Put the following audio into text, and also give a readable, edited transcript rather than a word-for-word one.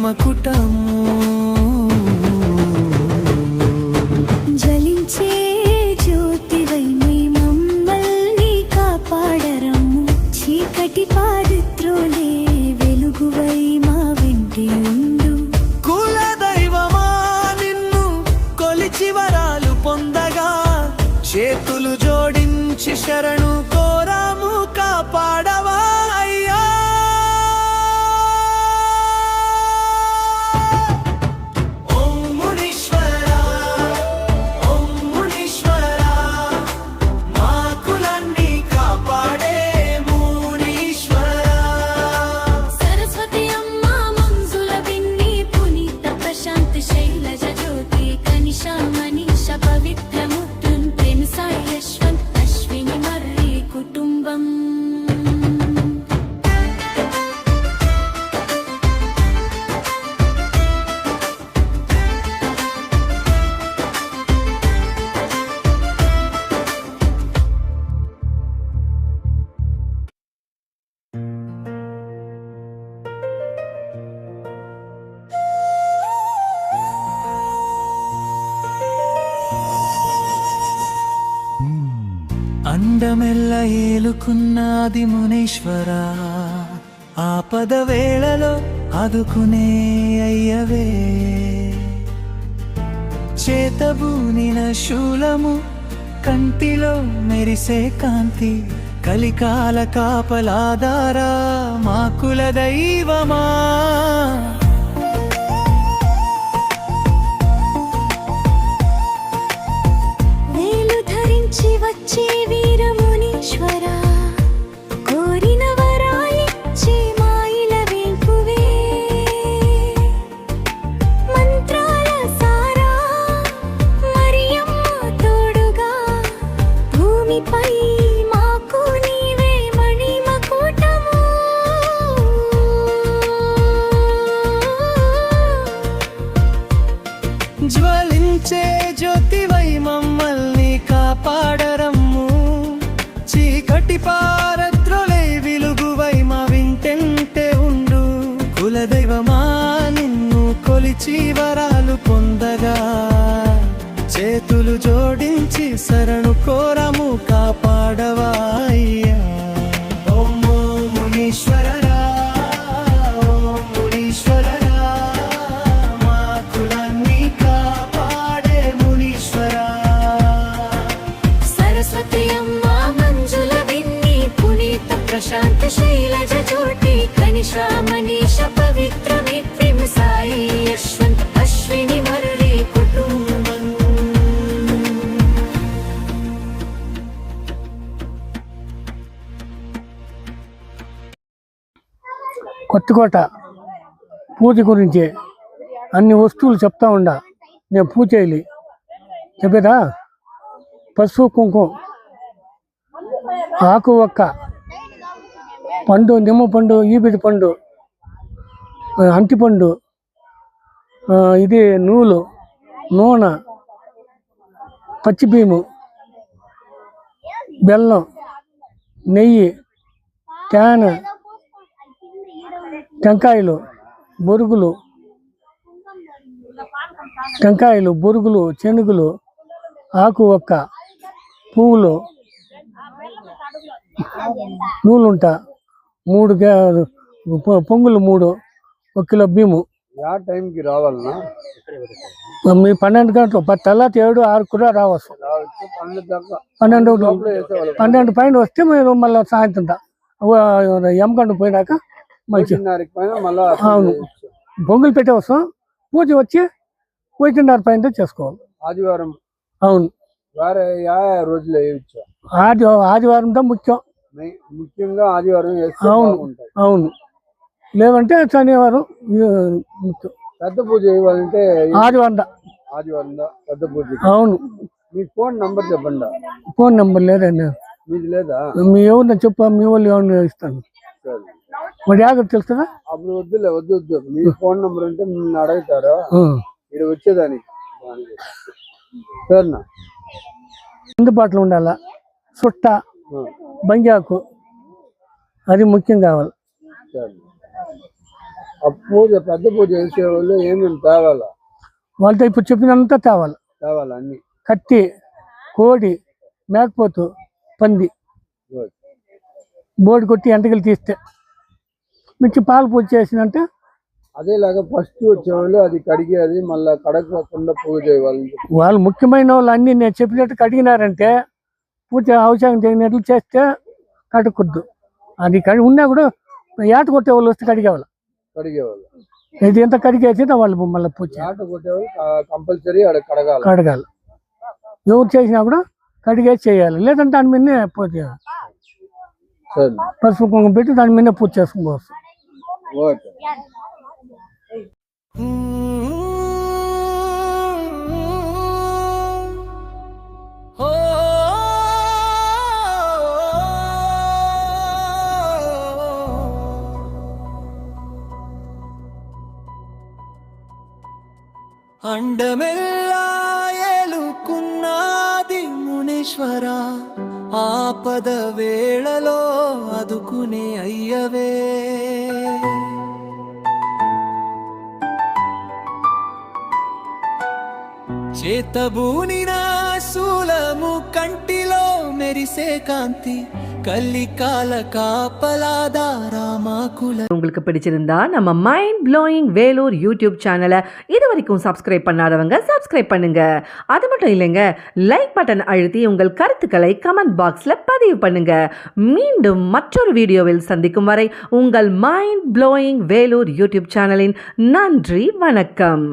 మకుటము జ్వలించే జ్యోతివై మమ్మల్ని కాపాడరము చీకటి పారిత్రోలే వెలుగువై మా వెంటి ఉండు కుల దైవమా నిన్ను కొలిచి వరాలు పొందగా చేతులు జోడించి శరణు కోరాము కాపాడవా అయ్యా అండమెల్ల ఏలుకున్నాది మునీశ్వరా ఆపద వేళలో ఆదుకునే అయ్యవే చేతబూనిన శూలము కంటిలో మెరిసే కాంతి కలికాల కాపలాదారా మా కుల దైవమా వచ్చే వీరమునీశ్వరా కోరిన వరాలిచ్చే మాయిల వేంకువే మంత్రాల సారా మరియమ్మ తోడుగా భూమిపై మాకు నీవే మణిమకుటము జ్వలించే జ్యోతివై మమ్మల్ని కాపాడరమ్ము చీకటి పారద్రోలే వెలుగువై మా వింటెంటే ఉండు కులదైవమా నిన్ను కొలిచి వరాలు పొందగా చేతులు జోడించి శరణు కోరము కాపాడవా అయ్యా ఓం మునీశ్వరరా ఓం మునీశ్వరరా మా కులాన్ని కాపాడే మునీశ్వరా సరస్వతి అమ్మ మంజుల విన్ని పునీత ప్రశాంత శైలజ జ్యోతి కనిష మనీష పవిత్ర మిత్రిం సాయి యశ్వంత్ అశ్విని మర్రి కుటుంబం కొత్తకోట పూజ గురించి అన్ని వస్తువులు చెప్తా ఉండా నేను పూజ చేయాలి చెప్పేదా పసుపు కుంకుమ ఆకు ఒక్క పండు నిమ్మ పండు ఈబిడి పండు అంటిపండు ఇది నూలు నూనె పచ్చిబీము బెల్లం నెయ్యి తేనె టెంకాయలు బొరుగులు చెనుగులు ఆకు ఒక్క పువ్వులు నూలుంట 3 పొంగులు 3 1 కిలో బియ్యము టైంకి రావాలన్నా మీ 12 గంటలు తెల్లారి 7, 6 కూడా రావచ్చు 12 పైన వస్తే మీరు మళ్ళీ సాయంత్రం ఎమ్మగంట పోయినాక మంచి అవును పొంగులు పెట్టే వస్తాం పూజ వచ్చి 1:30 పైన చేసుకోవాలి ఆదివారం అవును రోజులు ఆదివారం ముఖ్యంగా ఆదివారం అవును అవును లేదంటే శనివారం పెద్ద పూజ ఇవ్వాలంటే ఆదివారం పెద్ద పూజ అవును మీ ఫోన్ నంబర్ చెప్పండి ఫోన్ నంబర్ లేదండి మీది లేదా మీ ఎవరిని చెప్ప మీ వాళ్ళు ఎవరిని ఇస్తాను మరి జాగ్రత్త తెలుస్తుందా అప్పుడు వద్దు మీ ఫోన్ నంబర్ అంటే నిన్ను అడుగుతారా ఇక్కడ వచ్చేదానికి సరేనా అందుబాటులో ఉండాలా చుట్ట బంగాకు అది ముఖ్యం కావాలి ఆ పూజ పెద్ద పూజ చేసే వాళ్ళు ఏమేమి తేవాలా? వాళ్ళతో ఇప్పుడు చెప్పినంత తేవాలి. అన్ని కత్తి, కోడి, మేకపోతు, పంది, బోడి కొట్టి ఎంటకలు తీస్తే మించి పాలు పూజ చేసినంటే అదేలాగా ఫస్ట్ వచ్చేవాళ్ళు అది కడిగేది మళ్ళీ కడగకుండా పూజ చేయాలి. వాళ్ళు ముఖ్యమైన వాళ్ళు అన్ని నేను చెప్పినట్టు కడిగినారంటే పూజ అవసరం తగినట్లు చేస్తే కడగొద్దు. అది ఉన్నా కూడా ఏట కొట్టే వాళ్ళు వస్తే కడిగేవాళ్ళు. ఇది ఎంత కడిగేసి వాళ్ళు మళ్ళీ పూజ ఏట కొట్టేవాళ్ళు కంపల్సరీ కడగాలి. ఎవరు చేసినా కూడా కడిగేసి చేయాలి. లేదంటే దాని మీదనే పూజ చేయాలి. పసుపు కుంకుమ పెట్టి దాని మీదనే పూజ చేసుకోవచ్చు. అండమెల్లా ఏలుకున్నాది మునీశ్వర, ఆపద వేళలో అదుకునే అయ్యవే. చేతబూనిన శూలము కంటిలో మెరిసే కాంతి, கள்ளிக்கால காப்பலாதாராமாக்குல. உங்களுக்கு பிடிச்சிருந்தா நம்ம மைண்ட் ப்ளோயிங் வேலூர் யூடியூப் சேனலை இது வரைக்கும் சப்ஸ்கிரைப் பண்ணாதவங்க சப்ஸ்கிரைப் பண்ணுங்க. அது மட்டும் இல்லைங்க, லைக் பட்டன் அழுத்தி உங்கள் கருத்துக்களை கமெண்ட் பாக்ஸில் பதிவு பண்ணுங்க. மீண்டும் மற்றொரு வீடியோவில் சந்திக்கும் வரை உங்கள் மைண்ட் ப்ளோயிங் வேலூர் யூடியூப் சேனலின் நன்றி, வணக்கம்.